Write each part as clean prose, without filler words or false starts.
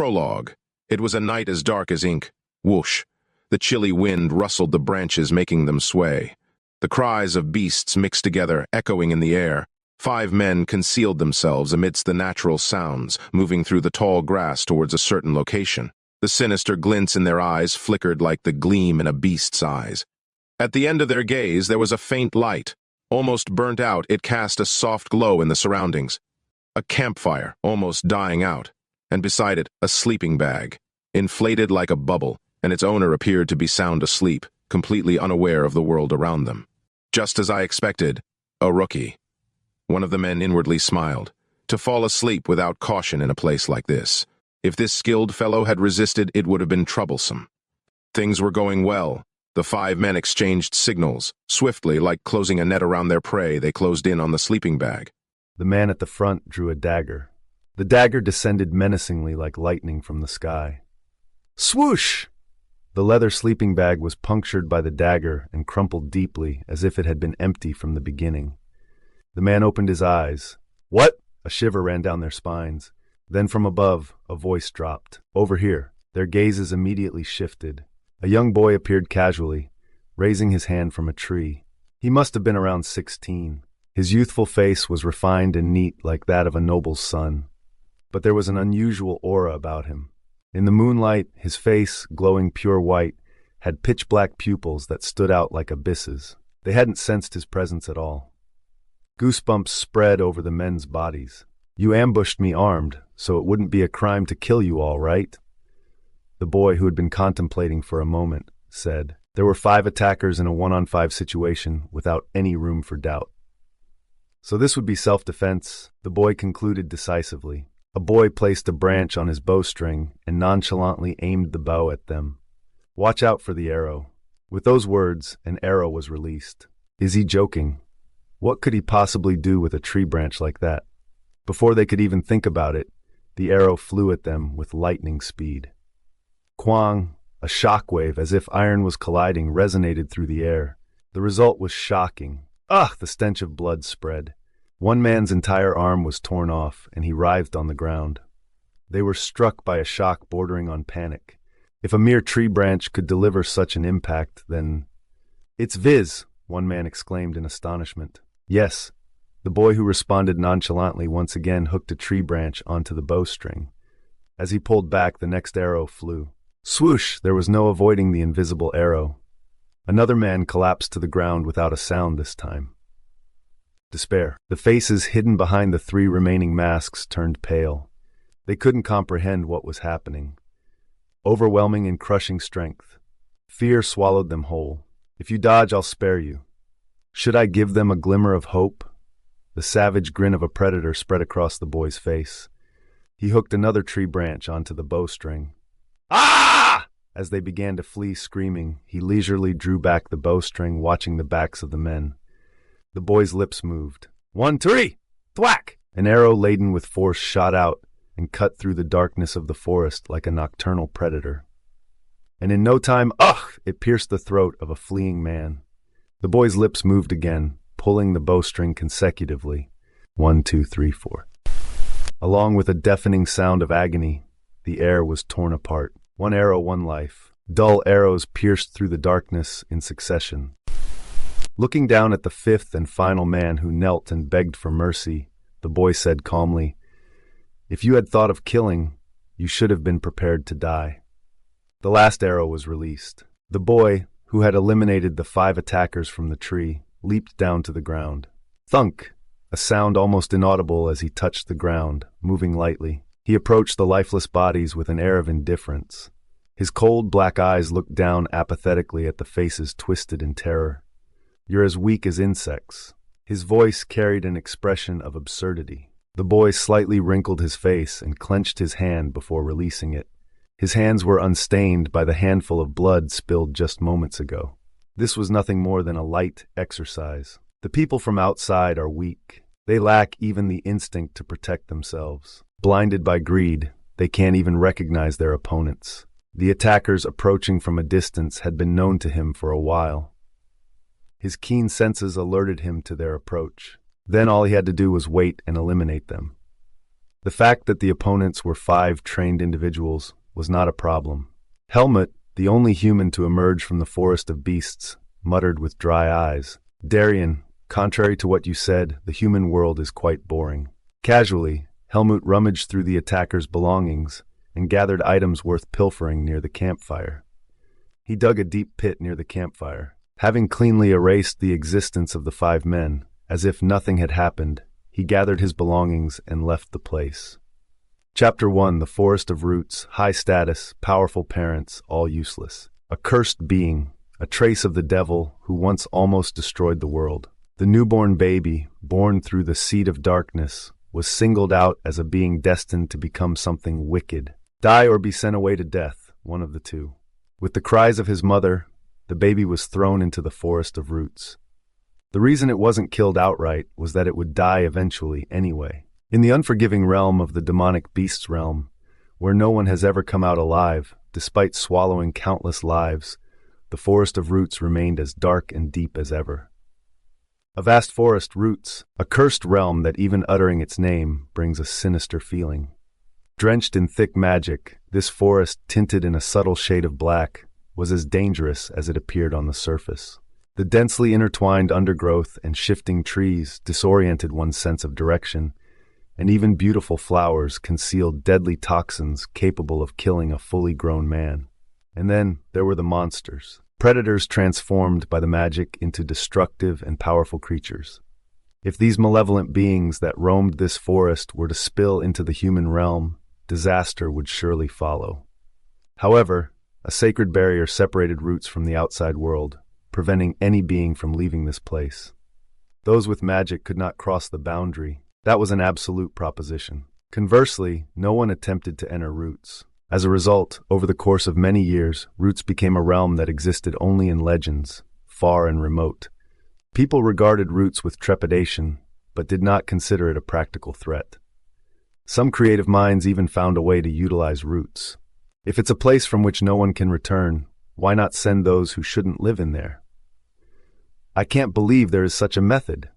Prologue. It was a night as dark as ink. Whoosh. The chilly wind rustled the branches, making them sway. The cries of beasts mixed together, echoing in the air. 5 men concealed themselves amidst the natural sounds, moving through the tall grass towards a certain location. The sinister glints in their eyes flickered like the gleam in a beast's eyes. At the end of their gaze there was a faint light. Almost burnt out, it cast a soft glow in the surroundings. A campfire, almost dying out, and beside it a sleeping bag, inflated like a bubble, and its owner appeared to be sound asleep, completely unaware of the world around them. Just as I expected, a rookie. One of the men inwardly smiled. To fall asleep without caution in a place like this. If this skilled fellow had resisted, it would have been troublesome. Things were going well. The 5 men exchanged signals. Swiftly, like closing a net around their prey, they closed in on the sleeping bag. The man at the front drew a dagger. The dagger descended menacingly like lightning from the sky. Swoosh! The leather sleeping bag was punctured by the dagger and crumpled deeply, as if it had been empty from the beginning. The man opened his eyes. What? A shiver ran down their spines. Then from above, a voice dropped. Over here. Their gazes immediately shifted. A young boy appeared casually, raising his hand from a tree. He must have been around 16. His youthful face was refined and neat like that of a noble's son. But there was an unusual aura about him. In the moonlight, his face, glowing pure white, had pitch-black pupils that stood out like abysses. They hadn't sensed his presence at all. Goosebumps spread over the men's bodies. You ambushed me armed, so it wouldn't be a crime to kill you all, right? The boy, who had been contemplating for a moment, said. There were 5 attackers in a 1-on-5 situation without any room for doubt. So this would be self-defense, the boy concluded decisively. A boy placed a branch on his bowstring and nonchalantly aimed the bow at them. Watch out for the arrow. With those words, an arrow was released. Is he joking? What could he possibly do with a tree branch like that? Before they could even think about it, the arrow flew at them with lightning speed. Quang, a shockwave as if iron was colliding, resonated through the air. The result was shocking. Ugh! The stench of blood spread. One man's entire arm was torn off, and he writhed on the ground. They were struck by a shock bordering on panic. If a mere tree branch could deliver such an impact, then... It's Viz, one man exclaimed in astonishment. Yes. The boy, who responded nonchalantly, once again hooked a tree branch onto the bowstring. As he pulled back, the next arrow flew. Swoosh! There was no avoiding the invisible arrow. Another man collapsed to the ground without a sound this time. Despair. The faces hidden behind the 3 remaining masks turned pale. They couldn't comprehend what was happening. Overwhelming and crushing strength. Fear swallowed them whole. If you dodge, I'll spare you. Should I give them a glimmer of hope? The savage grin of a predator spread across the boy's face. He hooked another tree branch onto the bowstring. Ah! As they began to flee screaming, he leisurely drew back the bowstring, watching the backs of the men. The boy's lips moved. 1, 2, thwack! An arrow laden with force shot out and cut through the darkness of the forest like a nocturnal predator. And in no time, it pierced the throat of a fleeing man. The boy's lips moved again, pulling the bowstring consecutively. 1, 2, 3, 4. Along with a deafening sound of agony, the air was torn apart. 1 arrow, 1 life. Dull arrows pierced through the darkness in succession. Looking down at the 5th and final man, who knelt and begged for mercy, the boy said calmly, If you had thought of killing, you should have been prepared to die. The last arrow was released. The boy, who had eliminated the 5 attackers from the tree, leaped down to the ground. Thunk! A sound almost inaudible as he touched the ground, moving lightly. He approached the lifeless bodies with an air of indifference. His cold black eyes looked down apathetically at the faces twisted in terror. You're as weak as insects. His voice carried an expression of absurdity. The boy slightly wrinkled his face and clenched his hand before releasing it. His hands were unstained by the handful of blood spilled just moments ago. This was nothing more than a light exercise. The people from outside are weak. They lack even the instinct to protect themselves. Blinded by greed, they can't even recognize their opponents. The attackers approaching from a distance had been known to him for a while. His keen senses alerted him to their approach. Then all he had to do was wait and eliminate them. The fact that the opponents were 5 trained individuals was not a problem. Helmut, the only human to emerge from the forest of beasts, muttered with dry eyes, "Darien, contrary to what you said, the human world is quite boring." Casually, Helmut rummaged through the attacker's belongings and gathered items worth pilfering near the campfire. He dug a deep pit near the campfire. Having cleanly erased the existence of the 5 men, as if nothing had happened, he gathered his belongings and left the place. Chapter 1: The Forest of Roots, High Status, Powerful Parents, All Useless. A cursed being, a trace of the devil who once almost destroyed the world. The newborn baby, born through the seed of darkness, was singled out as a being destined to become something wicked. Die or be sent away to death, one of the two. With the cries of his mother, the baby was thrown into the forest of roots. The reason it wasn't killed outright was that it would die eventually anyway. In the unforgiving realm of the demonic beasts realm, where no one has ever come out alive, despite swallowing countless lives, the forest of roots remained as dark and deep as ever. A vast forest, roots, a cursed realm that even uttering its name brings a sinister feeling. Drenched in thick magic, this forest, tinted in a subtle shade of black, was as dangerous as it appeared on the surface. The densely intertwined undergrowth and shifting trees disoriented one's sense of direction, and even beautiful flowers concealed deadly toxins capable of killing a fully grown man. And then there were the monsters, predators transformed by the magic into destructive and powerful creatures. If these malevolent beings that roamed this forest were to spill into the human realm, disaster would surely follow. However, a sacred barrier separated Roots from the outside world, preventing any being from leaving this place. Those with magic could not cross the boundary. That was an absolute proposition. Conversely, no one attempted to enter Roots. As a result, over the course of many years, Roots became a realm that existed only in legends, far and remote. People regarded Roots with trepidation, but did not consider it a practical threat. Some creative minds even found a way to utilize Roots. If it's a place from which no one can return, why not send those who shouldn't live in there? I can't believe there is such a method.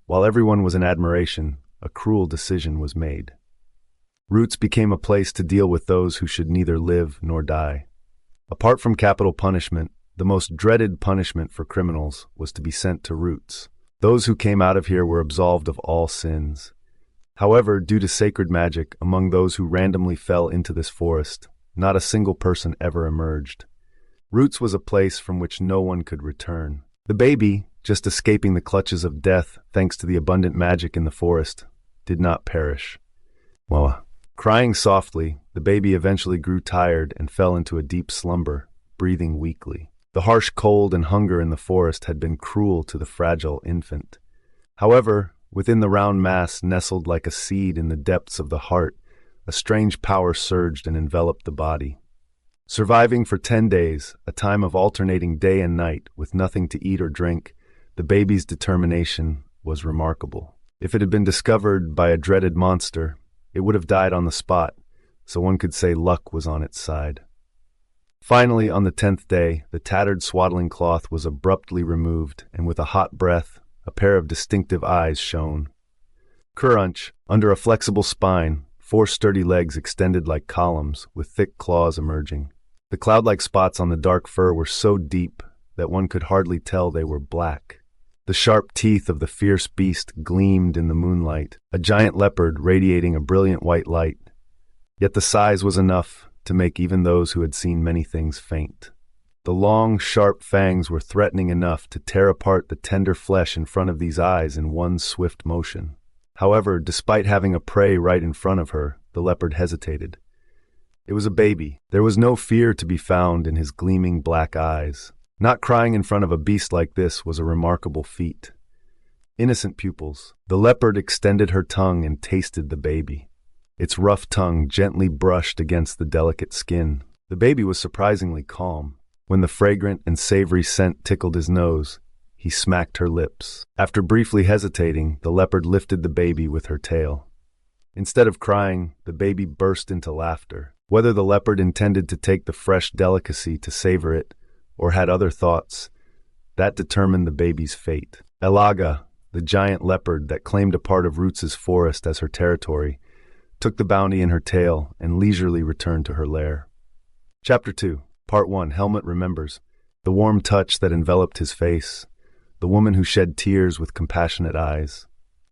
While everyone was in admiration, a cruel decision was made. Roots became a place to deal with those who should neither live nor die. Apart from capital punishment, the most dreaded punishment for criminals was to be sent to Roots. Those who came out of here were absolved of all sins. However, due to sacred magic, among those who randomly fell into this forest, not a single person ever emerged. Roots was a place from which no one could return. The baby, just escaping the clutches of death thanks to the abundant magic in the forest, did not perish. Crying softly, the baby eventually grew tired and fell into a deep slumber, breathing weakly. The harsh cold and hunger in the forest had been cruel to the fragile infant. However, within the round mass nestled like a seed in the depths of the heart, a strange power surged and enveloped the body. Surviving for 10 days, a time of alternating day and night with nothing to eat or drink, the baby's determination was remarkable. If it had been discovered by a dreaded monster, it would have died on the spot, so one could say luck was on its side. Finally, on the 10th day, the tattered swaddling cloth was abruptly removed, and with a hot breath, a pair of distinctive eyes shone. Crunch, under a flexible spine, 4 sturdy legs extended like columns, with thick claws emerging. The cloud-like spots on the dark fur were so deep that one could hardly tell they were black. The sharp teeth of the fierce beast gleamed in the moonlight, a giant leopard radiating a brilliant white light. Yet the size was enough to make even those who had seen many things faint. The long, sharp fangs were threatening enough to tear apart the tender flesh in front of these eyes in one swift motion. However, despite having a prey right in front of her, the leopard hesitated. It was a baby. There was no fear to be found in his gleaming black eyes. Not crying in front of a beast like this was a remarkable feat. Innocent pupils. The leopard extended her tongue and tasted the baby. Its rough tongue gently brushed against the delicate skin. The baby was surprisingly calm. When the fragrant and savory scent tickled his nose, he smacked her lips. After briefly hesitating, the leopard lifted the baby with her tail. Instead of crying, the baby burst into laughter. Whether the leopard intended to take the fresh delicacy to savor it, or had other thoughts, that determined the baby's fate. Elaga, the giant leopard that claimed a part of Roots's forest as her territory, took the bounty in her tail, and leisurely returned to her lair. Chapter 2, Part 1. Helmut remembers the warm touch that enveloped his face, the woman who shed tears with compassionate eyes.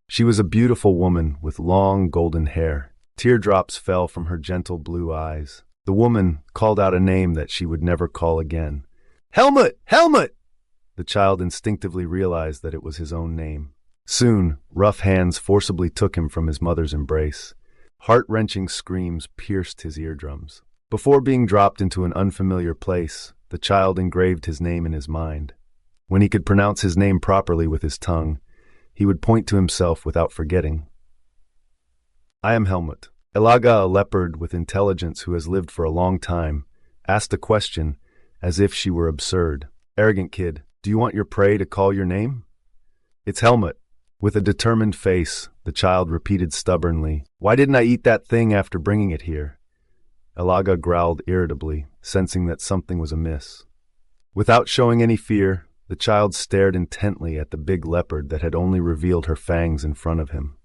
She was a beautiful woman with long golden hair. Teardrops fell from her gentle blue eyes. The woman called out a name that she would never call again. "Helmut! Helmut!" The child instinctively realized that it was his own name. Soon, rough hands forcibly took him from his mother's embrace. Heart-wrenching screams pierced his eardrums. Before being dropped into an unfamiliar place, the child engraved his name in his mind. When he could pronounce his name properly with his tongue, he would point to himself without forgetting. "I am Helmut." Elaga, a leopard with intelligence who has lived for a long time, asked a question as if she were absurd. "Arrogant kid, do you want your prey to call your name?" "It's Helmut." With a determined face, the child repeated stubbornly, "Why didn't I eat that thing after bringing it here?" Elaga growled irritably, sensing that something was amiss. Without showing any fear, the child stared intently at the big leopard that had only revealed her fangs in front of him.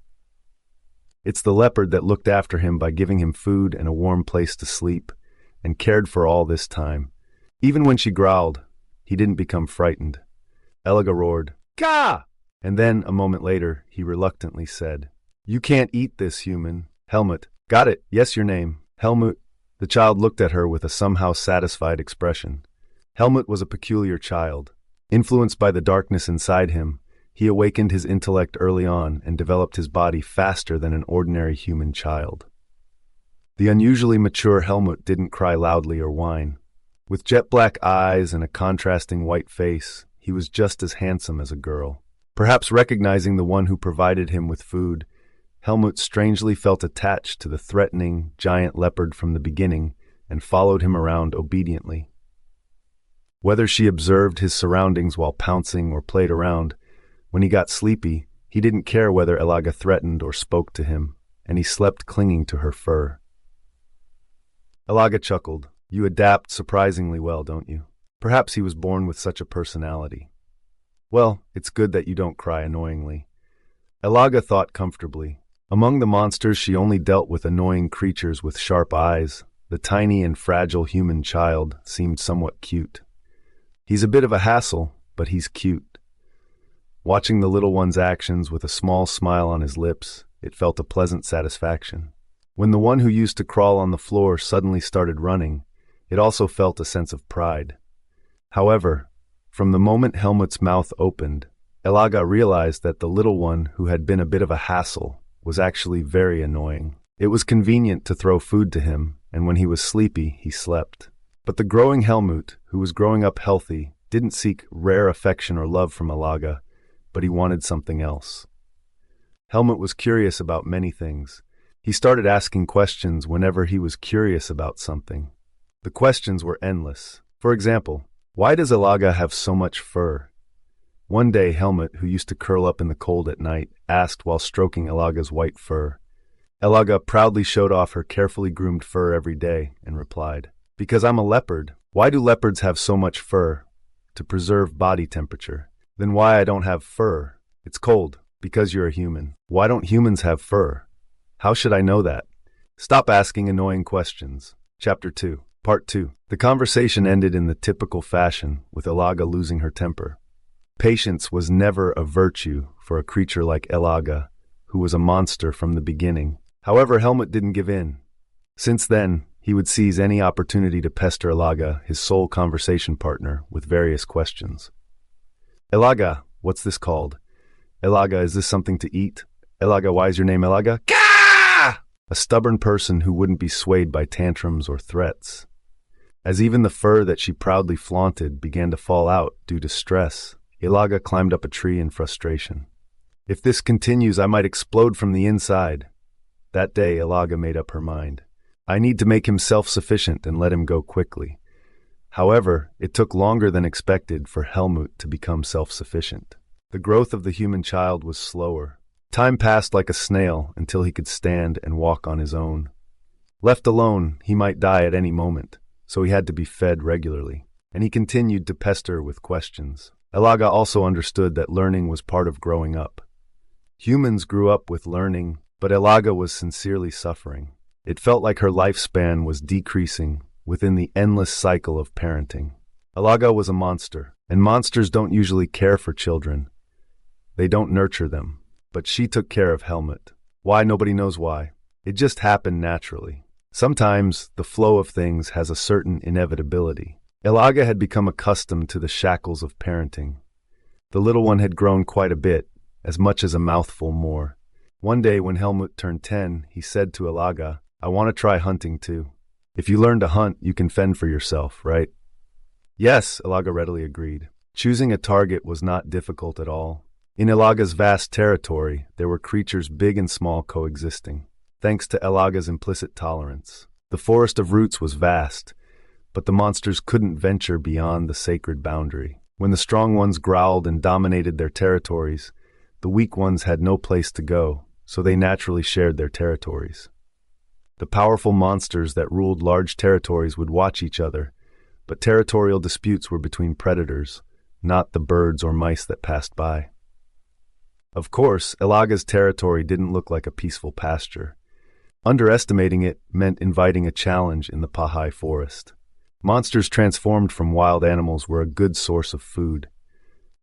It's the leopard that looked after him by giving him food and a warm place to sleep, and cared for all this time. Even when she growled, he didn't become frightened. Elaga roared, "Ka!" And then, a moment later, he reluctantly said, "You can't eat this, human." "Helmut." "Got it. Yes, your name." "Helmut." The child looked at her with a somehow satisfied expression. Helmut was a peculiar child. Influenced by the darkness inside him, he awakened his intellect early on and developed his body faster than an ordinary human child. The unusually mature Helmut didn't cry loudly or whine. With jet-black eyes and a contrasting white face, he was just as handsome as a girl. Perhaps recognizing the one who provided him with food, Helmut strangely felt attached to the threatening, giant leopard from the beginning and followed him around obediently. Whether she observed his surroundings while pouncing or played around, when he got sleepy, he didn't care whether Elaga threatened or spoke to him, and he slept clinging to her fur. Elaga chuckled. "You adapt surprisingly well, don't you?" Perhaps he was born with such a personality. "Well, it's good that you don't cry annoyingly." Elaga thought comfortably. Among the monsters she only dealt with annoying creatures with sharp eyes. The tiny and fragile human child seemed somewhat cute. He's a bit of a hassle, but he's cute. Watching the little one's actions with a small smile on his lips, it felt a pleasant satisfaction. When the one who used to crawl on the floor suddenly started running, it also felt a sense of pride. However, from the moment Helmut's mouth opened, Elaga realized that the little one who had been a bit of a hassle was actually very annoying. It was convenient to throw food to him, and when he was sleepy, he slept. But the growing Helmut, who was growing up healthy, didn't seek rare affection or love from Elaga, but he wanted something else. Helmut was curious about many things. He started asking questions whenever he was curious about something. The questions were endless. For example, why does Elaga have so much fur? One day, Helmut, who used to curl up in the cold at night, asked while stroking Elaga's white fur. Elaga proudly showed off her carefully groomed fur every day and replied, "Because I'm a leopard." "Why do leopards have so much fur?" "To preserve body temperature." "Then why I don't have fur?" "It's cold." "Because you're a human." "Why don't humans have fur?" "How should I know that?" Stop asking annoying questions. Chapter 2, Part 2. The conversation ended in the typical fashion, with Elaga losing her temper. Patience was never a virtue for a creature like Elaga, who was a monster from the beginning. However, Helmut didn't give in. Since then, he would seize any opportunity to pester Elaga, his sole conversation partner, with various questions. "Elaga, what's this called?" "Elaga, is this something to eat?" "Elaga, why is your name Elaga?" Ka! A stubborn person who wouldn't be swayed by tantrums or threats. As even the fur that she proudly flaunted began to fall out due to stress, Elaga climbed up a tree in frustration. "If this continues, I might explode from the inside." That day, Elaga made up her mind. I need to make him self-sufficient and let him go quickly. However, it took longer than expected for Helmut to become self-sufficient. The growth of the human child was slower. Time passed like a snail until he could stand and walk on his own. Left alone, he might die at any moment, so he had to be fed regularly, and he continued to pester with questions. Elaga also understood that learning was part of growing up. Humans grew up with learning, But Elaga was sincerely suffering. It felt like her lifespan was decreasing within the endless cycle of parenting. Elaga was a monster, and monsters don't usually care for children. They don't nurture them. But she took care of Helmut. Why? Nobody knows why. It just happened naturally. Sometimes the flow of things has a certain inevitability. Elaga had become accustomed to the shackles of parenting. The little one had grown quite a bit, as much as a mouthful more. One day when Helmut turned 10, he said to Elaga, "I want to try hunting too. If you learn to hunt, you can fend for yourself, right?" Yes, Elaga readily agreed. Choosing a target was not difficult at all. In Elaga's vast territory, there were creatures big and small coexisting. Thanks to Elaga's implicit tolerance, the forest of roots was vast, but the monsters couldn't venture beyond the sacred boundary. When the strong ones growled and dominated their territories, the weak ones had no place to go, so they naturally shared their territories. The powerful monsters that ruled large territories would watch each other, but territorial disputes were between predators, not the birds or mice that passed by. Of course, Elaga's territory didn't look like a peaceful pasture. Underestimating it meant inviting a challenge in the Pahai forest. Monsters transformed from wild animals were a good source of food.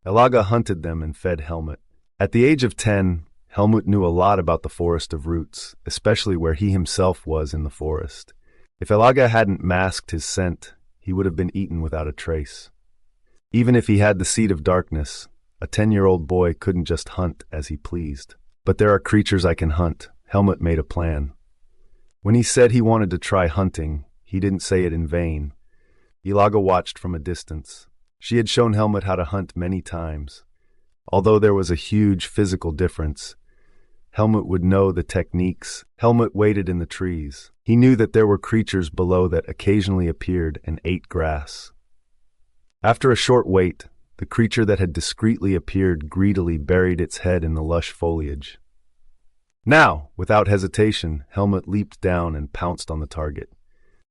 Elaga hunted them and fed Helmut. At the age of 10, Helmut knew a lot about the forest of roots, especially where he himself was in the forest. If Elaga hadn't masked his scent, he would have been eaten without a trace. Even if he had the seed of darkness, a 10-year-old boy couldn't just hunt as he pleased. But there are creatures I can hunt. Helmut made a plan. When he said he wanted to try hunting, he didn't say it in vain. Elaga watched from a distance. She had shown Helmut how to hunt many times. Although there was a huge physical difference, Helmut would know the techniques. Helmut waited in the trees. He knew that there were creatures below that occasionally appeared and ate grass. After a short wait, the creature that had discreetly appeared greedily buried its head in the lush foliage. Now, without hesitation, Helmut leaped down and pounced on the target.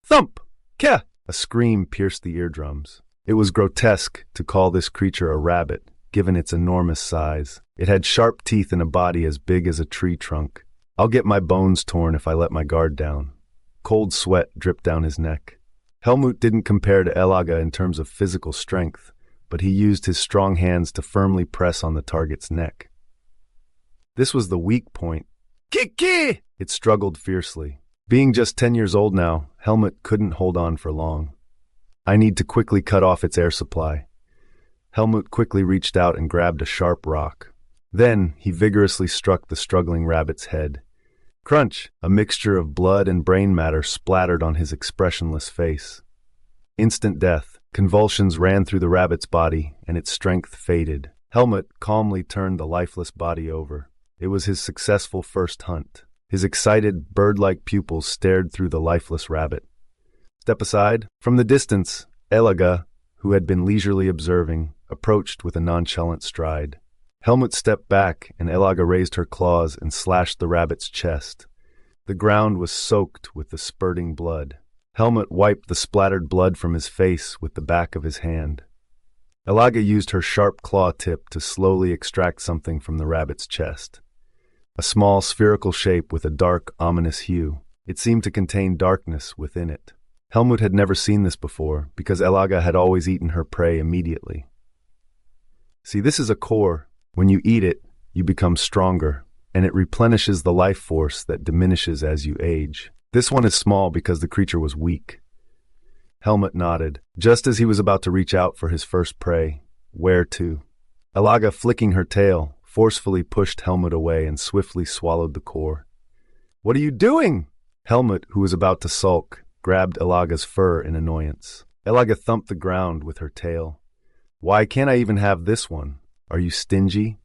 Thump! Keh! A scream pierced the eardrums. It was grotesque to call this creature a rabbit, given its enormous size. It had sharp teeth and a body as big as a tree trunk. I'll get my bones torn if I let my guard down. Cold sweat dripped down his neck. Helmut didn't compare to Elaga in terms of physical strength, but he used his strong hands to firmly press on the target's neck. This was the weak point. Kiki! It struggled fiercely. Being just 10 years old now, Helmut couldn't hold on for long. I need to quickly cut off its air supply. Helmut quickly reached out and grabbed a sharp rock. Then he vigorously struck the struggling rabbit's head. Crunch! A mixture of blood and brain matter splattered on his expressionless face. Instant death. Convulsions ran through the rabbit's body, and its strength faded. Helmut calmly turned the lifeless body over. It was his successful first hunt. His excited, bird-like pupils stared through the lifeless rabbit. Step aside. From the distance, Elaga, who had been leisurely observing, approached with a nonchalant stride. Helmut stepped back, and Elaga raised her claws and slashed the rabbit's chest. The ground was soaked with the spurting blood. Helmut wiped the splattered blood from his face with the back of his hand. Elaga used her sharp claw tip to slowly extract something from the rabbit's chest. A small spherical shape with a dark, ominous hue. It seemed to contain darkness within it. Helmut had never seen this before, because Elaga had always eaten her prey immediately. See, this is a core. When you eat it, you become stronger, and it replenishes the life force that diminishes as you age. This one is small because the creature was weak. Helmut nodded, just as he was about to reach out for his first prey. Where to? Elaga, flicking her tail, forcefully pushed Helmut away and swiftly swallowed the core. What are you doing? Helmut, who was about to sulk, grabbed Elaga's fur in annoyance. Elaga thumped the ground with her tail. Why can't I even have this one? Are you stingy?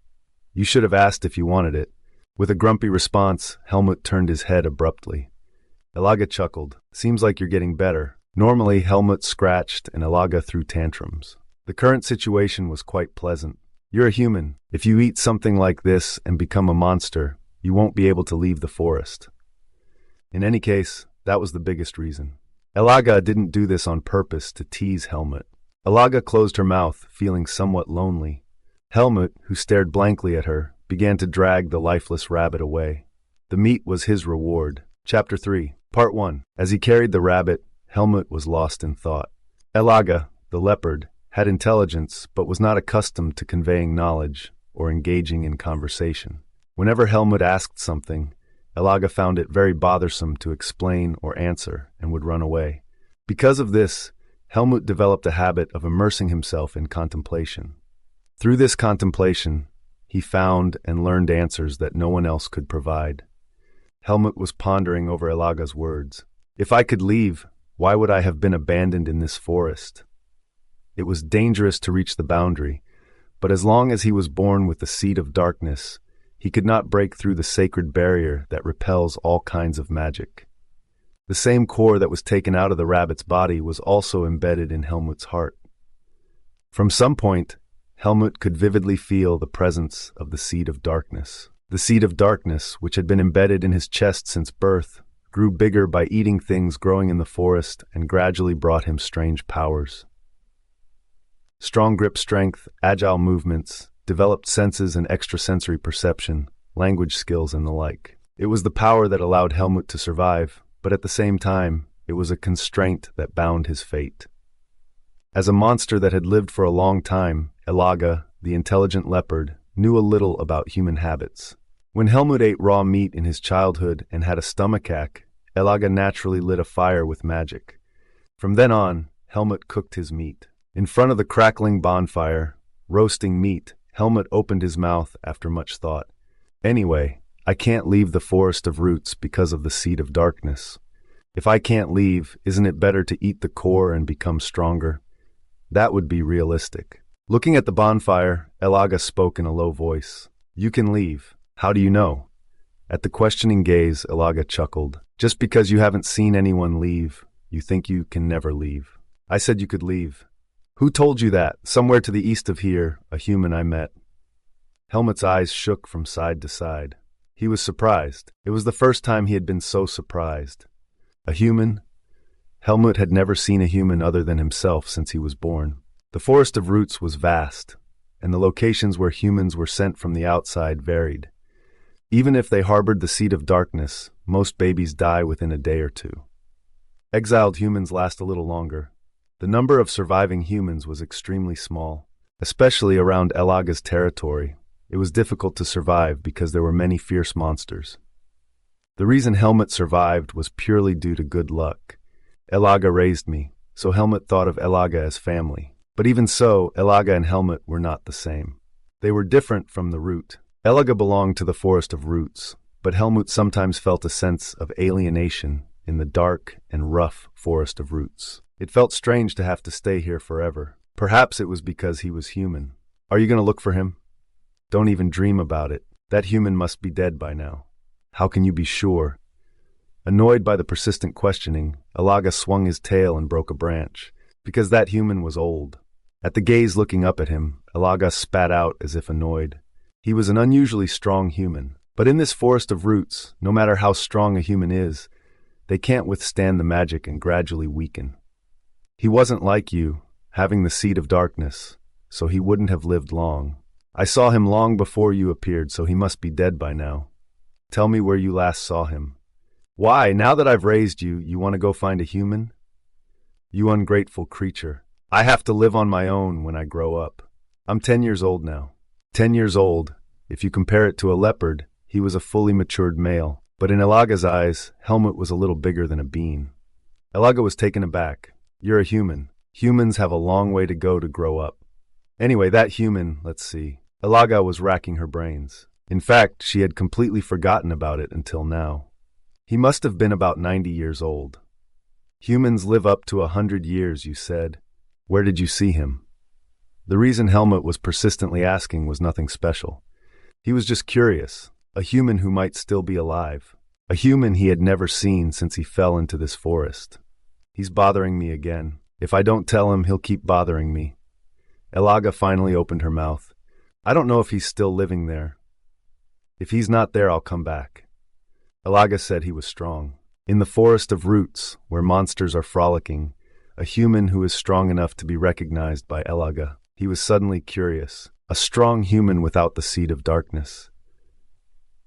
You should have asked if you wanted it. With a grumpy response, Helmut turned his head abruptly. Elaga chuckled. Seems like you're getting better. Normally, Helmut scratched and Elaga threw tantrums. The current situation was quite pleasant. You're a human. If you eat something like this and become a monster, you won't be able to leave the forest. In any case, that was the biggest reason. Elaga didn't do this on purpose to tease Helmut. Elaga closed her mouth, feeling somewhat lonely. Helmut, who stared blankly at her, began to drag the lifeless rabbit away. The meat was his reward. Chapter 3, Part 1. As he carried the rabbit, Helmut was lost in thought. Elaga, the leopard, had intelligence but was not accustomed to conveying knowledge or engaging in conversation. Whenever Helmut asked something, Elaga found it very bothersome to explain or answer and would run away. Because of this, Helmut developed a habit of immersing himself in contemplation. Through this contemplation, he found and learned answers that no one else could provide. Helmut was pondering over Elaga's words. If I could leave, why would I have been abandoned in this forest? It was dangerous to reach the boundary, but as long as he was born with the seed of darkness, he could not break through the sacred barrier that repels all kinds of magic. The same core that was taken out of the rabbit's body was also embedded in Helmut's heart. From some point, Helmut could vividly feel the presence of the seed of darkness. The seed of darkness, which had been embedded in his chest since birth, grew bigger by eating things growing in the forest and gradually brought him strange powers. Strong grip strength, agile movements, developed senses and extrasensory perception, language skills and the like. It was the power that allowed Helmut to survive, but at the same time, it was a constraint that bound his fate. As a monster that had lived for a long time, Elaga, the intelligent leopard, knew a little about human habits. When Helmut ate raw meat in his childhood and had a stomachache, Elaga naturally lit a fire with magic. From then on, Helmut cooked his meat. In front of the crackling bonfire, roasting meat, Helmut opened his mouth after much thought. Anyway, I can't leave the forest of roots because of the seed of darkness. If I can't leave, isn't it better to eat the core and become stronger? That would be realistic. Looking at the bonfire, Elaga spoke in a low voice. You can leave. How do you know? At the questioning gaze, Elaga chuckled. Just because you haven't seen anyone leave, you think you can never leave. I said you could leave. Who told you that? Somewhere to the east of here, a human I met. Helmut's eyes shook from side to side. He was surprised. It was the first time he had been so surprised. A human? Helmut had never seen a human other than himself since he was born. The forest of roots was vast, and the locations where humans were sent from the outside varied. Even if they harbored the seed of darkness, most babies die within a day or two. Exiled humans last a little longer. The number of surviving humans was extremely small, especially around Elaga's territory. It was difficult to survive because there were many fierce monsters. The reason Helmut survived was purely due to good luck. Elaga raised me, so Helmut thought of Elaga as family. But even so, Elaga and Helmut were not the same. They were different from the root. Elaga belonged to the forest of roots, but Helmut sometimes felt a sense of alienation in the dark and rough forest of roots. It felt strange to have to stay here forever. Perhaps it was because he was human. Are you going to look for him? Don't even dream about it. That human must be dead by now. How can you be sure? Annoyed by the persistent questioning, Elaga swung his tail and broke a branch, because that human was old. At the gaze looking up at him, Elaga spat out as if annoyed. He was an unusually strong human, but in this forest of roots, no matter how strong a human is, they can't withstand the magic and gradually weaken. He wasn't like you, having the seed of darkness, so he wouldn't have lived long. I saw him long before you appeared, so he must be dead by now. Tell me where you last saw him. Why, now that I've raised you, you want to go find a human? You ungrateful creature. I have to live on my own when I grow up. I'm 10 years old now. 10 years old. If you compare it to a leopard, he was a fully matured male. But in Elaga's eyes, Helmut was a little bigger than a bean. Elaga was taken aback. You're a human. Humans have a long way to go to grow up. Anyway, that human, let's see. Elaga was racking her brains. In fact, she had completely forgotten about it until now. He must have been about 90 years old. Humans live up to 100 years, you said. Where did you see him? The reason Helmut was persistently asking was nothing special. He was just curious, a human who might still be alive. A human he had never seen since he fell into this forest. He's bothering me again. If I don't tell him, he'll keep bothering me. Elaga finally opened her mouth. I don't know if he's still living there. If he's not there, I'll come back. Elaga said he was strong. In the forest of roots, where monsters are frolicking, a human who is strong enough to be recognized by Elaga. He was suddenly curious. A strong human without the seed of darkness.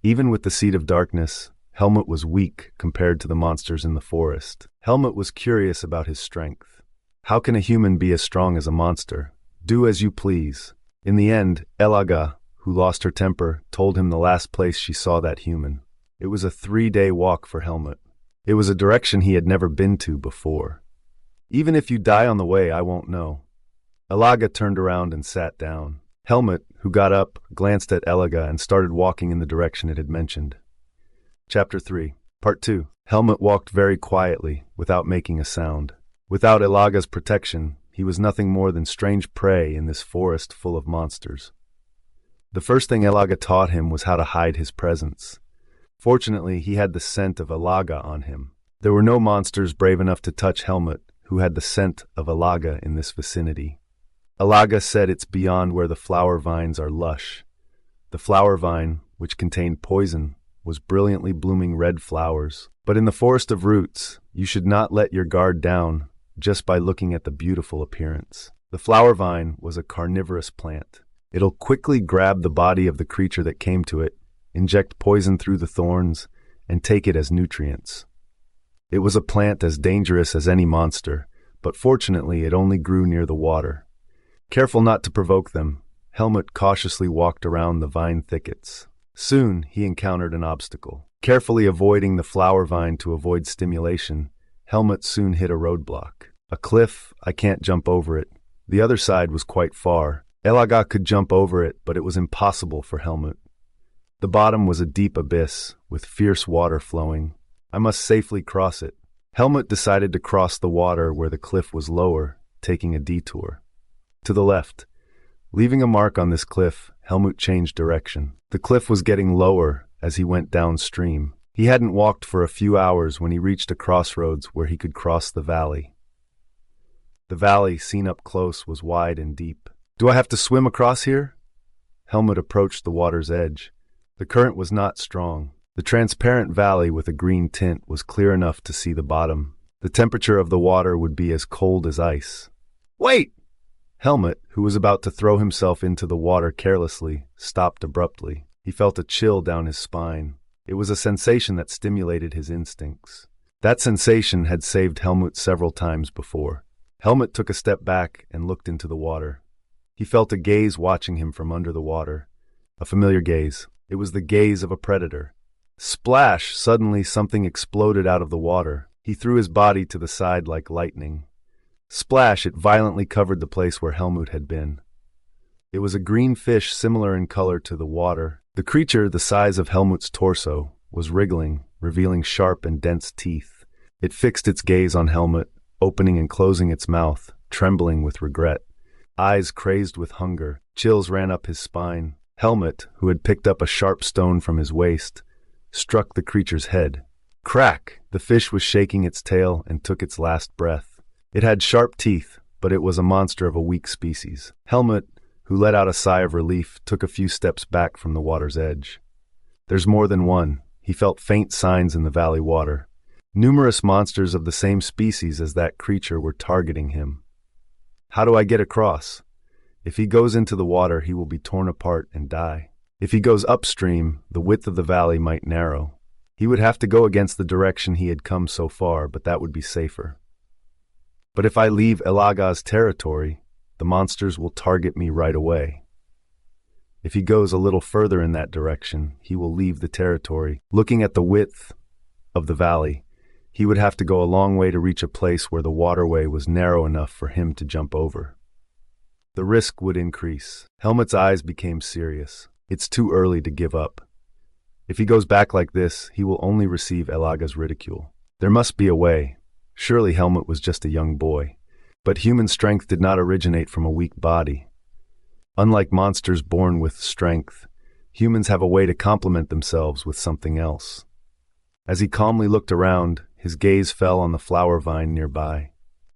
Even with the seed of darkness, Helmut was weak compared to the monsters in the forest. Helmut was curious about his strength. How can a human be as strong as a monster? Do as you please. In the end, Elaga, who lost her temper, told him the last place she saw that human. It was a 3-day walk for Helmut. It was a direction he had never been to before. Even if you die on the way, I won't know. Elaga turned around and sat down. Helmut, who got up, glanced at Elaga and started walking in the direction it had mentioned. Chapter 3. Part 2. Helmut walked very quietly, without making a sound. Without Elaga's protection, he was nothing more than strange prey in this forest full of monsters. The first thing Elaga taught him was how to hide his presence. Fortunately, he had the scent of Elaga on him. There were no monsters brave enough to touch Helmut, who had the scent of Elaga in this vicinity. Elaga said it's beyond where the flower vines are lush. The flower vine, which contained poison, was brilliantly blooming red flowers. But in the forest of roots, you should not let your guard down just by looking at the beautiful appearance. The flower vine was a carnivorous plant. It'll quickly grab the body of the creature that came to it, inject poison through the thorns, and take it as nutrients. It was a plant as dangerous as any monster, but fortunately it only grew near the water. Careful not to provoke them, Helmut cautiously walked around the vine thickets. Soon he encountered an obstacle. Carefully avoiding the flower vine to avoid stimulation, Helmut soon hit a roadblock. A cliff, I can't jump over it. The other side was quite far. Elaga could jump over it, but it was impossible for Helmut. The bottom was a deep abyss, with fierce water flowing. I must safely cross it. Helmut decided to cross the water where the cliff was lower, taking a detour. To the left. Leaving a mark on this cliff, Helmut changed direction. The cliff was getting lower as he went downstream. He hadn't walked for a few hours when he reached a crossroads where he could cross the valley. The valley, seen up close, was wide and deep. Do I have to swim across here? Helmut approached the water's edge. The current was not strong. The transparent valley with a green tint was clear enough to see the bottom. The temperature of the water would be as cold as ice. Wait! Helmut, who was about to throw himself into the water carelessly, stopped abruptly. He felt a chill down his spine. It was a sensation that stimulated his instincts. That sensation had saved Helmut several times before. Helmut took a step back and looked into the water. He felt a gaze watching him from under the water. A familiar gaze. It was the gaze of a predator. Splash! Suddenly something exploded out of the water. He threw his body to the side like lightning. Splash! It violently covered the place where Helmut had been. It was a green fish similar in color to the water. The creature, the size of Helmut's torso, was wriggling, revealing sharp and dense teeth. It fixed its gaze on Helmut, opening and closing its mouth, trembling with regret. Eyes crazed with hunger, chills ran up his spine. Helmut, who had picked up a sharp stone from his waist, struck the creature's head. Crack! The fish was shaking its tail and took its last breath. It had sharp teeth, but it was a monster of a weak species. Helmut, who let out a sigh of relief, took a few steps back from the water's edge. There's more than one. He felt faint signs in the valley water. Numerous monsters of the same species as that creature were targeting him. How do I get across? If he goes into the water, he will be torn apart and die. If he goes upstream, the width of the valley might narrow. He would have to go against the direction he had come so far, but that would be safer. But if I leave Elaga's territory, the monsters will target me right away. If he goes a little further in that direction, he will leave the territory. Looking at the width of the valley, he would have to go a long way to reach a place where the waterway was narrow enough for him to jump over. The risk would increase. Helmut's eyes became serious. It's too early to give up. If he goes back like this, he will only receive Elaga's ridicule. There must be a way. Surely Helmut was just a young boy. But human strength did not originate from a weak body. Unlike monsters born with strength, humans have a way to complement themselves with something else. As he calmly looked around, his gaze fell on the flower vine nearby.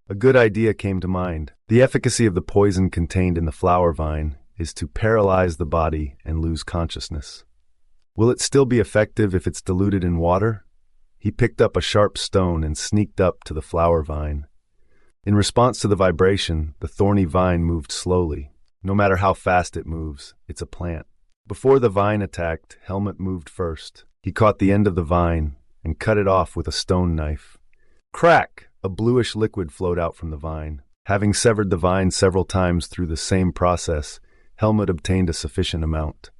A good idea came to mind. The efficacy of the poison contained in the flower vine is to paralyze the body and lose consciousness. Will it still be effective if it's diluted in water? He picked up a sharp stone and sneaked up to the flower vine. In response to the vibration, the thorny vine moved slowly. No matter how fast it moves, it's a plant. Before the vine attacked, Helmut moved first. He caught the end of the vine and cut it off with a stone knife. Crack! A bluish liquid flowed out from the vine. Having severed the vine several times through the same process, Helmut obtained a sufficient amount.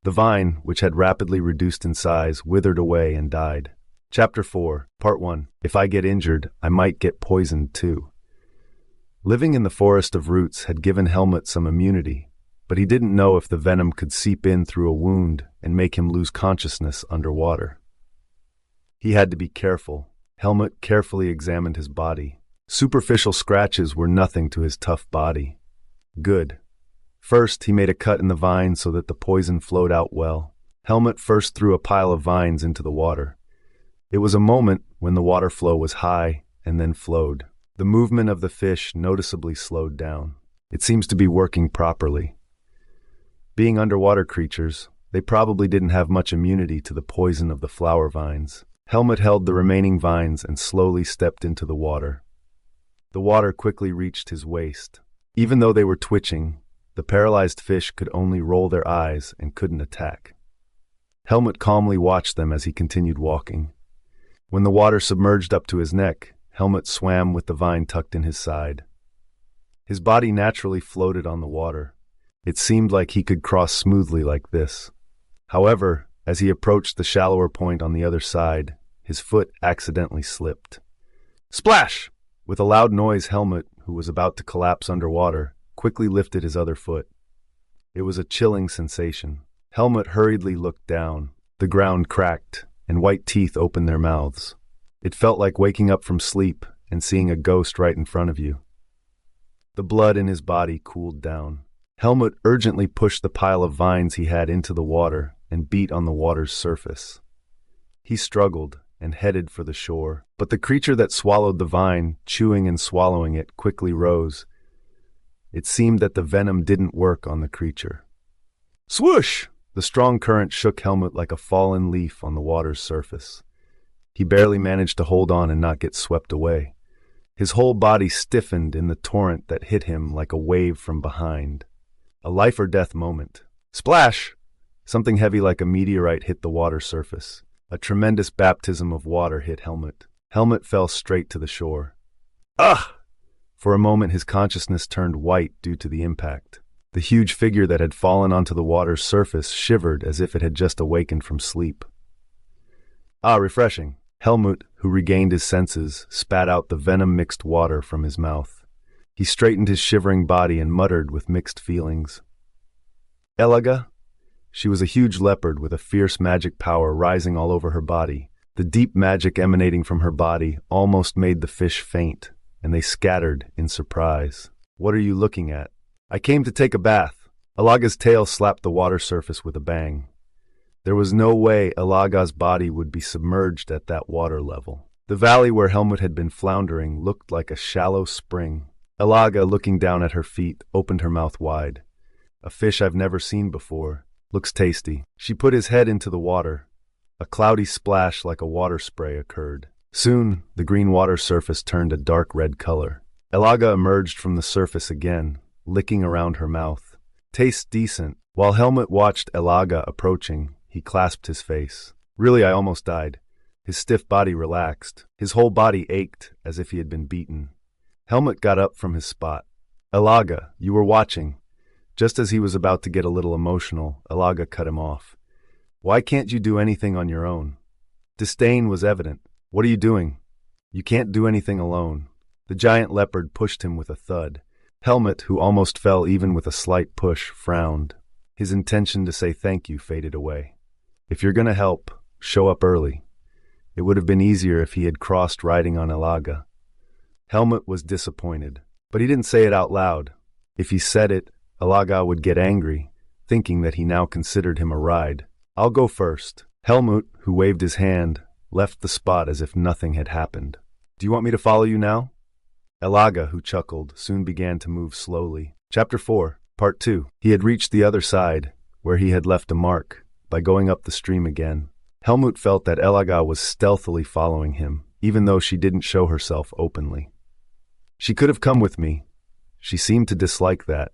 The vine, which had rapidly reduced in size, withered away and died. Chapter 4, Part 1. If I get injured, I might get poisoned too. Living in the forest of roots had given Helmut some immunity, but he didn't know if the venom could seep in through a wound and make him lose consciousness underwater. He had to be careful. Helmut carefully examined his body. Superficial scratches were nothing to his tough body. Good. First, he made a cut in the vine so that the poison flowed out well. Helmut first threw a pile of vines into the water. It was a moment when the water flow was high and then flowed. The movement of the fish noticeably slowed down. It seems to be working properly. Being underwater creatures, they probably didn't have much immunity to the poison of the flower vines. Helmut held the remaining vines and slowly stepped into the water. The water quickly reached his waist. Even though they were twitching, the paralyzed fish could only roll their eyes and couldn't attack. Helmut calmly watched them as he continued walking. When the water submerged up to his neck, Helmut swam with the vine tucked in his side. His body naturally floated on the water. It seemed like he could cross smoothly like this. However, as he approached the shallower point on the other side, his foot accidentally slipped. Splash! With a loud noise, Helmut, who was about to collapse underwater, quickly lifted his other foot. It was a chilling sensation. Helmut hurriedly looked down. The ground cracked, and white teeth opened their mouths. It felt like waking up from sleep and seeing a ghost right in front of you. The blood in his body cooled down. Helmut urgently pushed the pile of vines he had into the water and beat on the water's surface. He struggled and headed for the shore, but the creature that swallowed the vine, chewing and swallowing it, quickly rose. It seemed that the venom didn't work on the creature. Swoosh! The strong current shook Helmut like a fallen leaf on the water's surface. He barely managed to hold on and not get swept away. His whole body stiffened in the torrent that hit him like a wave from behind. A life-or-death moment. Splash! Something heavy like a meteorite hit the water surface. A tremendous baptism of water hit Helmut. Helmut fell straight to the shore. Ugh! For a moment his consciousness turned white due to the impact. The huge figure that had fallen onto the water's surface shivered as if it had just awakened from sleep. Ah, refreshing. Helmut, who regained his senses, spat out the venom-mixed water from his mouth. He straightened his shivering body and muttered with mixed feelings. Elaga? She was a huge leopard with a fierce magic power rising all over her body. The deep magic emanating from her body almost made the fish faint, and they scattered in surprise. What are you looking at? I came to take a bath. Elaga's tail slapped the water surface with a bang. There was no way Elaga's body would be submerged at that water level. The valley where Helmut had been floundering looked like a shallow spring. Elaga, looking down at her feet, opened her mouth wide. A fish I've never seen before. Looks tasty. She put his head into the water. A cloudy splash like a water spray occurred. Soon, the green water surface turned a dark red color. Elaga emerged from the surface again, licking around her mouth. Tastes decent. While Helmut watched Elaga approaching, he clasped his face. Really, I almost died. His stiff body relaxed. His whole body ached as if he had been beaten. Helmut got up from his spot. Elaga, you were watching. Just as he was about to get a little emotional, Elaga cut him off. Why can't you do anything on your own? Disdain was evident. What are you doing? You can't do anything alone. The giant leopard pushed him with a thud. Helmut, who almost fell even with a slight push, frowned. His intention to say thank you faded away. If you're gonna help, show up early. It would have been easier if he had crossed riding on Elaga. Helmut was disappointed, but he didn't say it out loud. If he said it, Elaga would get angry, thinking that he now considered him a ride. I'll go first. Helmut, who waved his hand, left the spot as if nothing had happened. Do you want me to follow you now? Elaga, who chuckled, soon began to move slowly. Chapter 4, Part 2. He had reached the other side, where he had left a mark, by going up the stream again. Helmut felt that Elaga was stealthily following him, even though she didn't show herself openly. She could have come with me. She seemed to dislike that.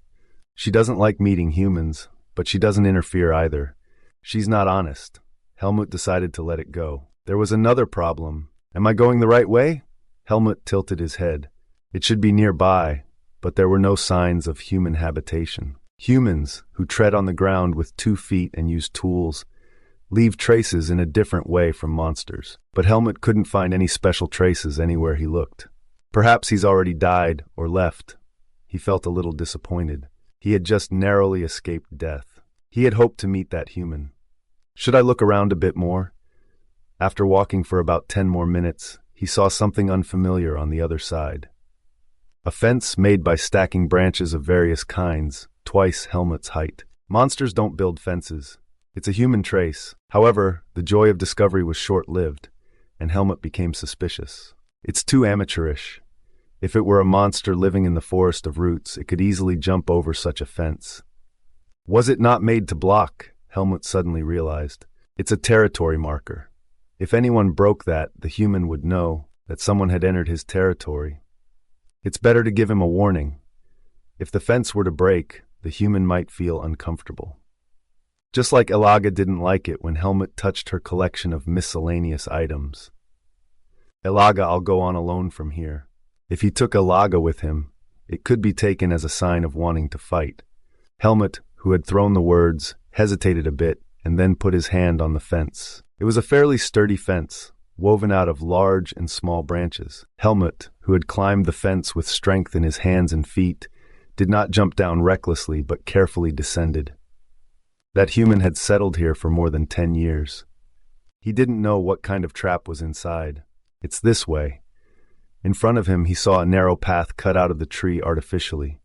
She doesn't like meeting humans, but she doesn't interfere either. She's not honest. Helmut decided to let it go. There was another problem. Am I going the right way? Helmut tilted his head. It should be nearby, but there were no signs of human habitation. Humans, who tread on the ground with 2 feet and use tools, leave traces in a different way from monsters. But Helmut couldn't find any special traces anywhere he looked. Perhaps he's already died or left. He felt a little disappointed. He had just narrowly escaped death. He had hoped to meet that human. Should I look around a bit more? After walking for about 10 more minutes, he saw something unfamiliar on the other side. A fence made by stacking branches of various kinds, twice Helmut's height. Monsters don't build fences. It's a human trace. However, the joy of discovery was short-lived, and Helmut became suspicious. It's too amateurish. If it were a monster living in the forest of roots, it could easily jump over such a fence. Was it not made to block? Helmut suddenly realized. It's a territory marker. If anyone broke that, the human would know that someone had entered his territory. It's better to give him a warning. If the fence were to break, the human might feel uncomfortable. Just like Elaga didn't like it when Helmut touched her collection of miscellaneous items. Elaga, I'll go on alone from here. If he took Elaga with him, it could be taken as a sign of wanting to fight. Helmut, who had thrown the words, hesitated a bit and then put his hand on the fence. It was a fairly sturdy fence, woven out of large and small branches. Helmut, who had climbed the fence with strength in his hands and feet, did not jump down recklessly but carefully descended. That human had settled here for more than 10 years. He didn't know what kind of trap was inside. It's this way. In front of him, he saw a narrow path cut out of the tree artificially.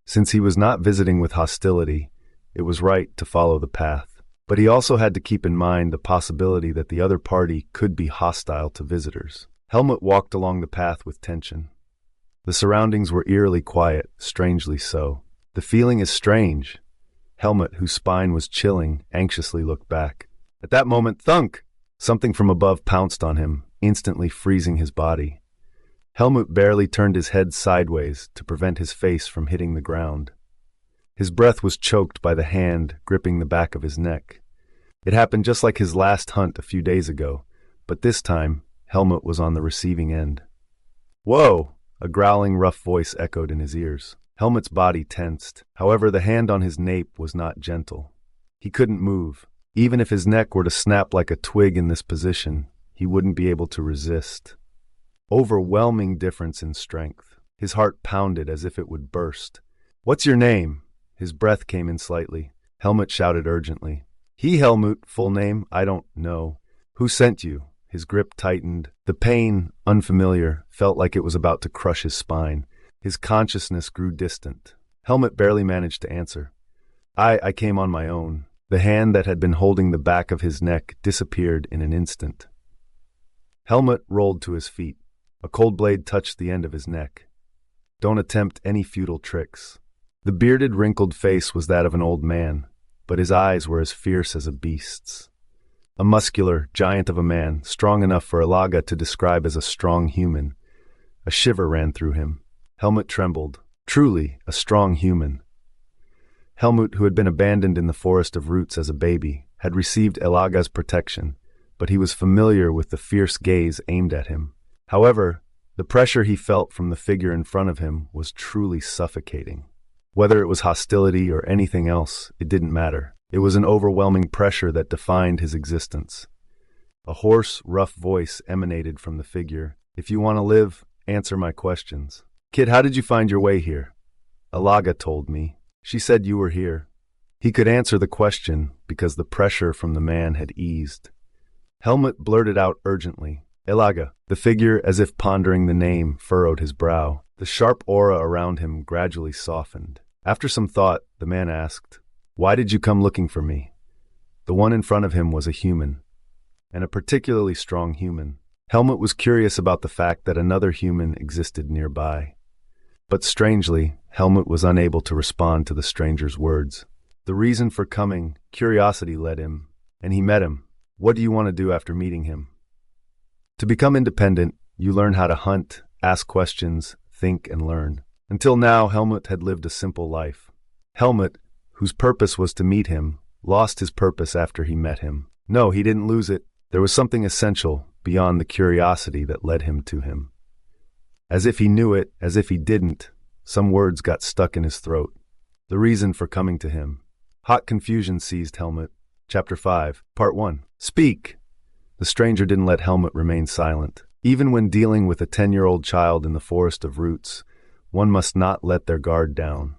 Since he was not visiting with hostility, it was right to follow the path. But he also had to keep in mind the possibility that the other party could be hostile to visitors. Helmut walked along the path with tension. The surroundings were eerily quiet, strangely so. The feeling is strange. Helmut, whose spine was chilling, anxiously looked back. At that moment, thunk! Something from above pounced on him, instantly freezing his body. Helmut barely turned his head sideways to prevent his face from hitting the ground. His breath was choked by the hand gripping the back of his neck. It happened just like his last hunt a few days ago, but this time, Helmut was on the receiving end. Whoa! A growling, rough voice echoed in his ears. Helmut's body tensed. However, the hand on his nape was not gentle. He couldn't move. Even if his neck were to snap like a twig in this position, he wouldn't be able to resist. Overwhelming difference in strength. His heart pounded as if it would burst. What's your name? His breath came in slightly. Helmut shouted urgently. Helmut, full name, I don't know. Who sent you? His grip tightened. The pain, unfamiliar, felt like it was about to crush his spine. His consciousness grew distant. Helmut barely managed to answer. I came on my own. The hand that had been holding the back of his neck disappeared in an instant. Helmut rolled to his feet. A cold blade touched the end of his neck. Don't attempt any futile tricks. The bearded, wrinkled face was that of an old man, but his eyes were as fierce as a beast's. A muscular giant of a man, strong enough for Elaga to describe as a strong human. A shiver ran through him. Helmut trembled. Truly, a strong human. Helmut, who had been abandoned in the forest of roots as a baby, had received Elaga's protection, but he was familiar with the fierce gaze aimed at him. However, the pressure he felt from the figure in front of him was truly suffocating. Whether it was hostility or anything else, it didn't matter. It was an overwhelming pressure that defined his existence. A hoarse, rough voice emanated from the figure. If you want to live, answer my questions. Kid, how did you find your way here? Elaga told me. She said you were here. He could answer the question because the pressure from the man had eased. Helmut blurted out urgently. Elaga. The figure, as if pondering the name, furrowed his brow. The sharp aura around him gradually softened. After some thought, the man asked, Why did you come looking for me? The one in front of him was a human, and a particularly strong human. Helmut was curious about the fact that another human existed nearby. But strangely, Helmut was unable to respond to the stranger's words. The reason for coming, curiosity led him, and he met him. What do you want to do after meeting him? To become independent, you learn how to hunt, ask questions, think and learn. Until now, Helmut had lived a simple life. Helmut, whose purpose was to meet him, lost his purpose after he met him. No, he didn't lose it. There was something essential beyond the curiosity that led him to him. As if he knew it, as if he didn't, some words got stuck in his throat. The reason for coming to him. Hot confusion seized Helmut. Chapter 5, Part 1. Speak! The stranger didn't let Helmut remain silent. Even when dealing with a 10-year-old child in the forest of roots, one must not let their guard down.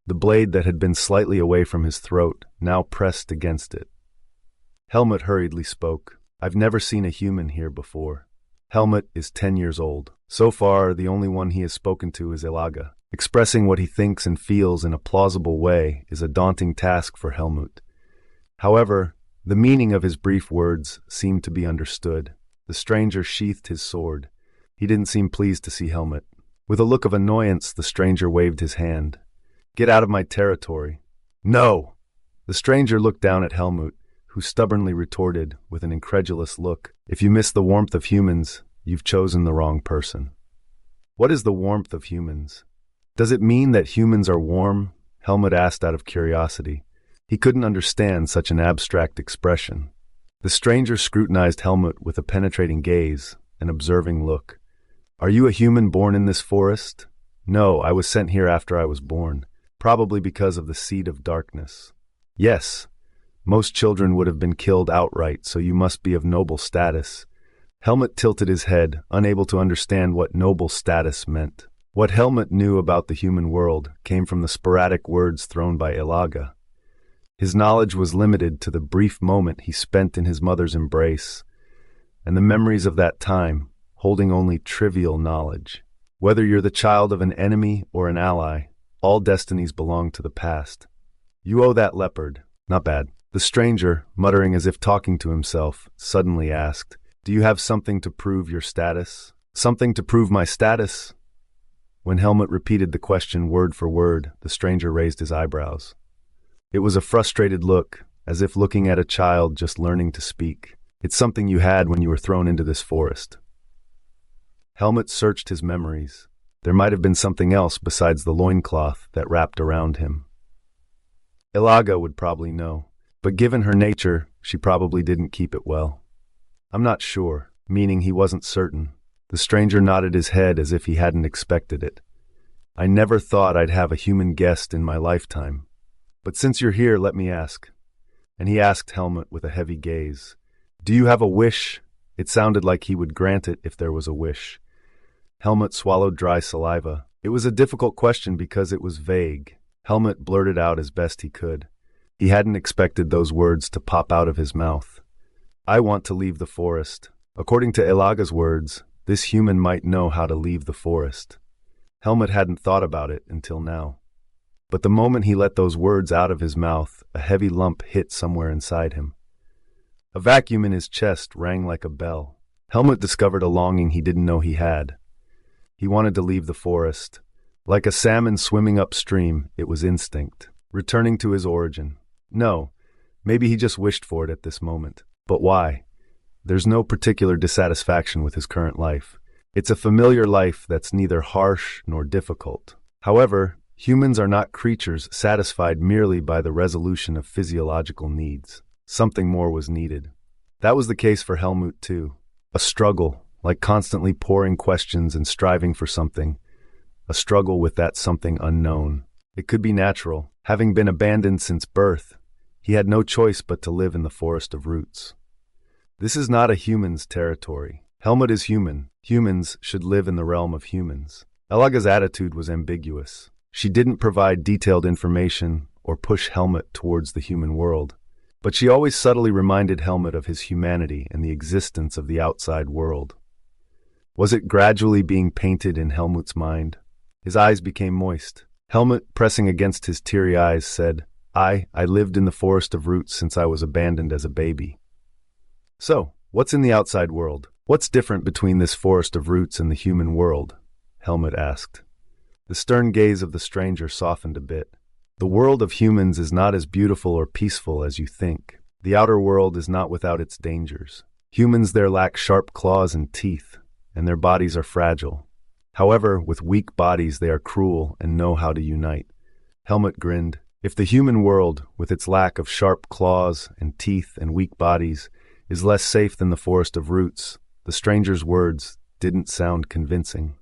The blade that had been slightly away from his throat now pressed against it. Helmut hurriedly spoke. I've never seen a human here before. Helmut is 10 years old. So far, the only one he has spoken to is Elaga. Expressing what he thinks and feels in a plausible way is a daunting task for Helmut. However, the meaning of his brief words seemed to be understood. The stranger sheathed his sword. He didn't seem pleased to see Helmut. With a look of annoyance, the stranger waved his hand. Get out of my territory. No! The stranger looked down at Helmut, who stubbornly retorted with an incredulous look. If you miss the warmth of humans, you've chosen the wrong person. What is the warmth of humans? Does it mean that humans are warm? Helmut asked out of curiosity. He couldn't understand such an abstract expression. The stranger scrutinized Helmut with a penetrating gaze, an observing look. Are you a human born in this forest? No, I was sent here after I was born, probably because of the seed of darkness. Yes, most children would have been killed outright, so you must be of noble status. Helmut tilted his head, unable to understand what noble status meant. What Helmut knew about the human world came from the sporadic words thrown by Elaga. His knowledge was limited to the brief moment he spent in his mother's embrace, and the memories of that time, holding only trivial knowledge. Whether you're the child of an enemy or an ally, all destinies belong to the past. You owe that leopard. Not bad. The stranger, muttering as if talking to himself, suddenly asked, Do you have something to prove your status? Something to prove my status? When Helmut repeated the question word for word, the stranger raised his eyebrows. It was a frustrated look, as if looking at a child just learning to speak. It's something you had when you were thrown into this forest. Helmut searched his memories. There might have been something else besides the loincloth that wrapped around him. Elaga would probably know, but given her nature, she probably didn't keep it well. I'm not sure, meaning he wasn't certain. The stranger nodded his head as if he hadn't expected it. I never thought I'd have a human guest in my lifetime. But since you're here, let me ask. And he asked Helmut with a heavy gaze. Do you have a wish? It sounded like he would grant it if there was a wish. Helmut swallowed dry saliva. It was a difficult question because it was vague. Helmut blurted out as best he could. He hadn't expected those words to pop out of his mouth. I want to leave the forest. According to Elaga's words, this human might know how to leave the forest. Helmut hadn't thought about it until now. But the moment he let those words out of his mouth, a heavy lump hit somewhere inside him. A vacuum in his chest rang like a bell. Helmut discovered a longing he didn't know he had. He wanted to leave the forest. Like a salmon swimming upstream, it was instinct, returning to his origin. No, maybe he just wished for it at this moment. But why? There's no particular dissatisfaction with his current life. It's a familiar life that's neither harsh nor difficult. However, humans are not creatures satisfied merely by the resolution of physiological needs. Something more was needed. That was the case for Helmut too. A struggle, like constantly pouring questions and striving for something. A struggle with that something unknown. It could be natural. Having been abandoned since birth, he had no choice but to live in the forest of roots. This is not a human's territory. Helmut is human. Humans should live in the realm of humans. Elaga's attitude was ambiguous. She didn't provide detailed information or push Helmut towards the human world, but she always subtly reminded Helmut of his humanity and the existence of the outside world. Was it gradually being painted in Helmut's mind? His eyes became moist. Helmut, pressing against his teary eyes, said, I lived in the forest of roots since I was abandoned as a baby. So, what's in the outside world? What's different between this forest of roots and the human world? Helmut asked. The stern gaze of the stranger softened a bit. The world of humans is not as beautiful or peaceful as you think. The outer world is not without its dangers. Humans there lack sharp claws and teeth, and their bodies are fragile. However, with weak bodies they are cruel and know how to unite. Helmut grinned. If the human world, with its lack of sharp claws and teeth and weak bodies, is less safe than the forest of roots, the stranger's words didn't sound convincing.